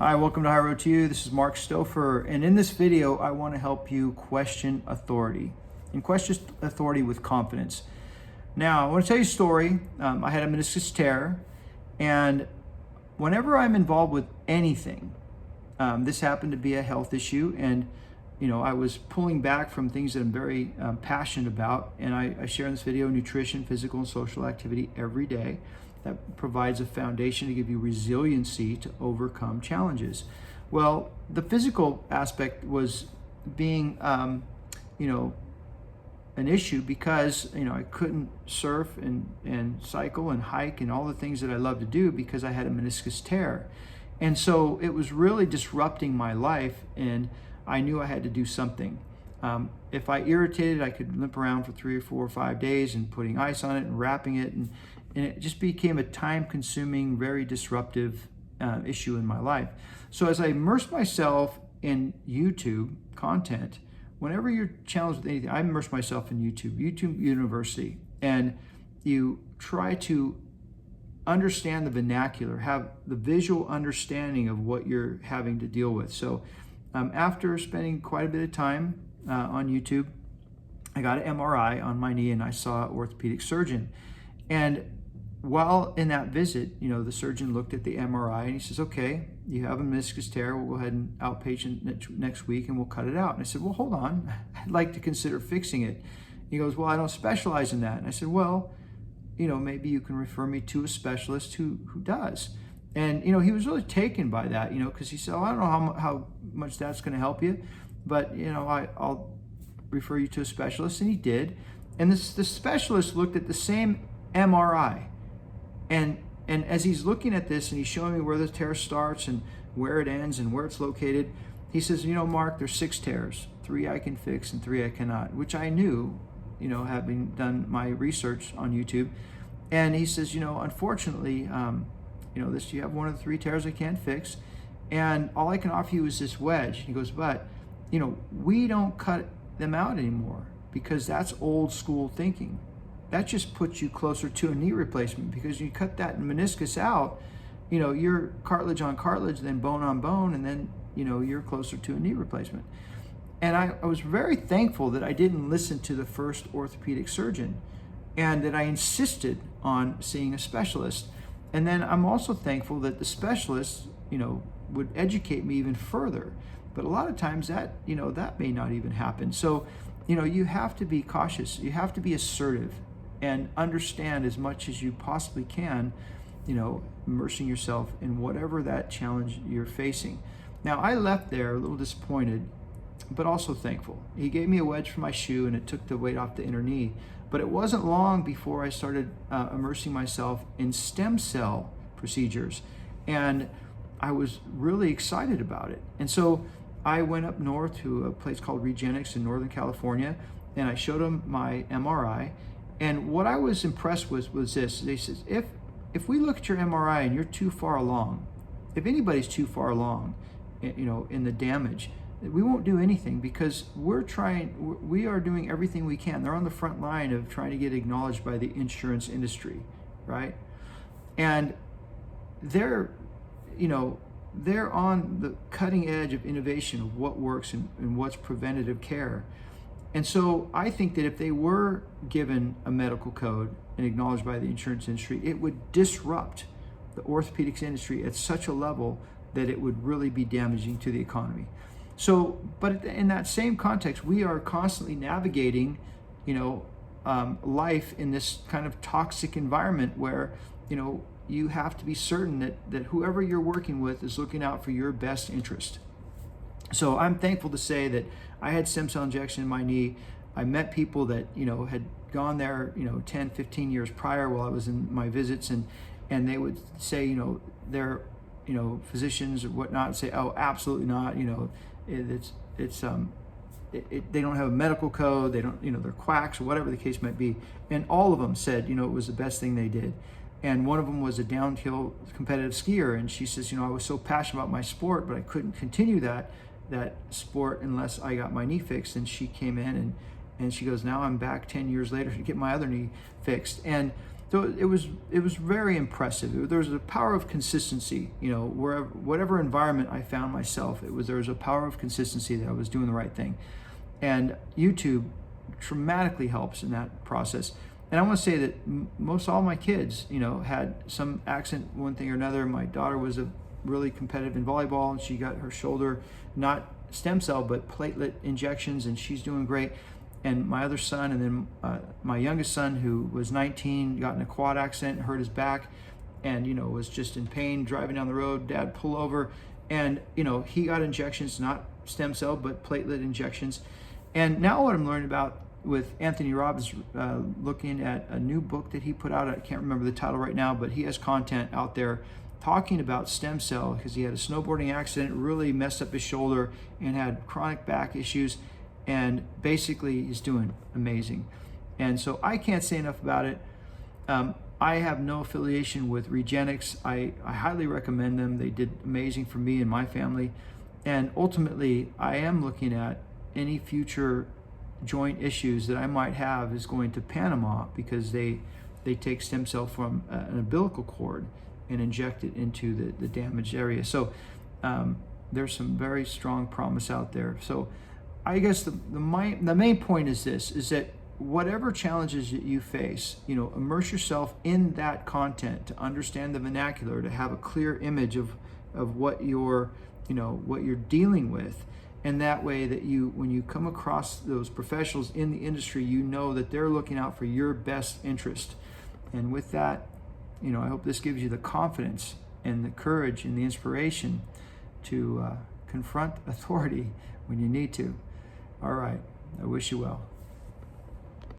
Hi, welcome to Hiro to You. This is Mark Stofer, and in this video, I want to help you question authority and question authority with confidence. Now, I want to tell you a story. I had a meniscus tear, and whenever I'm involved with anything, this happened to be a health issue, and I was pulling back from things that I'm very passionate about, and I share in this video nutrition, physical, and social activity every day. That provides a foundation to give you resiliency to overcome challenges. Well, the physical aspect was being, an issue because, I couldn't surf and cycle and hike and all the things that I love to do because I had a meniscus tear. And so it was really disrupting my life, and I knew I had to do something. If I irritated, I could limp around for 3 or 4 or 5 days and putting ice on it and wrapping it, and it just became a time-consuming, very disruptive issue in my life. So as I immersed myself in YouTube content, whenever you're challenged with anything, I immerse myself in YouTube University, and you try to understand the vernacular, have the visual understanding of what you're having to deal with. So after spending quite a bit of time on YouTube, I got an MRI on my knee, and I saw an orthopedic surgeon. And while in that visit, the surgeon looked at the MRI and he says, okay, you have a meniscus tear. We'll go ahead and outpatient next week and we'll cut it out. And I said, well, hold on. I'd like to consider fixing it. He goes, well, I don't specialize in that. And I said, well, maybe you can refer me to a specialist who does. And, he was really taken by that, because he said, oh, I don't know how much that's going to help you, but, I'll refer you to a specialist. And he did. And the specialist looked at the same MRI. And as he's looking at this and he's showing me where the tear starts and where it ends and where it's located, he says, Mark, there's 6 tears, 3 I can fix and 3 I cannot, which I knew, having done my research on YouTube. And he says, unfortunately, you have one of the 3 tears I can't fix, and all I can offer you is this wedge. He goes, but, we don't cut them out anymore because that's old school thinking. That just puts you closer to a knee replacement, because you cut that meniscus out, you're cartilage on cartilage, then bone on bone, and then, you're closer to a knee replacement. And I was very thankful that I didn't listen to the first orthopedic surgeon, and that I insisted on seeing a specialist. And then I'm also thankful that the specialist, would educate me even further. But a lot of times that, that may not even happen. So, you have to be cautious. You have to be assertive and understand as much as you possibly can, immersing yourself in whatever that challenge you're facing. Now, I left there a little disappointed, but also thankful. He gave me a wedge for my shoe, and it took the weight off the inner knee. But it wasn't long before I started immersing myself in stem cell procedures, and I was really excited about it. And so I went up north to a place called Regenex in Northern California, and I showed them my MRI. And what I was impressed with was this. They said, if we look at your MRI and you're too far along, if anybody's too far along, in the damage, we won't do anything, because we are doing everything we can. They're on the front line of trying to get acknowledged by the insurance industry, right? And they're on the cutting edge of innovation of what works and what's preventative care. And so I think that if they were given a medical code and acknowledged by the insurance industry, it would disrupt the orthopedics industry at such a level that it would really be damaging to the economy. So, but in that same context, we are constantly navigating, life in this kind of toxic environment where, you have to be certain that whoever you're working with is looking out for your best interest. So I'm thankful to say that I had stem cell injection in my knee. I met people that, had gone there, 10, 15 years prior while I was in my visits, and they would say, they're, physicians or whatnot, say, oh, absolutely not. They don't have a medical code. They don't, they're quacks or whatever the case might be. And all of them said, it was the best thing they did. And one of them was a downhill competitive skier. And she says, I was so passionate about my sport, but I couldn't continue that sport unless I got my knee fixed. And she came in and she goes, now I'm back 10 years later to get my other knee fixed. And So it was very impressive. There was a power of consistency, whatever environment I found myself, there was a power of consistency that I was doing the right thing. And YouTube dramatically helps in that process. And I want to say that most all my kids, had some accident, one thing or another. My daughter was really competitive in volleyball, and she got her shoulder, not stem cell, but platelet injections, and she's doing great. And my other son, and then my youngest son, who was 19, got in a quad accident, hurt his back, and was just in pain driving down the road. Dad pull over, and he got injections, not stem cell, but platelet injections. And now what I'm learning about with Anthony Robbins, looking at a new book that he put out, I can't remember the title right now, but he has content out there talking about stem cell, because he had a snowboarding accident, really messed up his shoulder, and had chronic back issues. And basically, he's doing amazing. And so I can't say enough about it. I have no affiliation with Regenex. I highly recommend them. They did amazing for me and my family. And ultimately, I am looking at any future joint issues that I might have is going to Panama, because they take stem cell from an umbilical cord and inject it into the damaged area. So there's some very strong promise out there. So I guess the main point is this, is that whatever challenges that you face, immerse yourself in that content to understand the vernacular, to have a clear image of what you're dealing with. And that way that when you come across those professionals in the industry, that they're looking out for your best interest. And with that, I hope this gives you the confidence and the courage and the inspiration to confront authority when you need to. All right. I wish you well.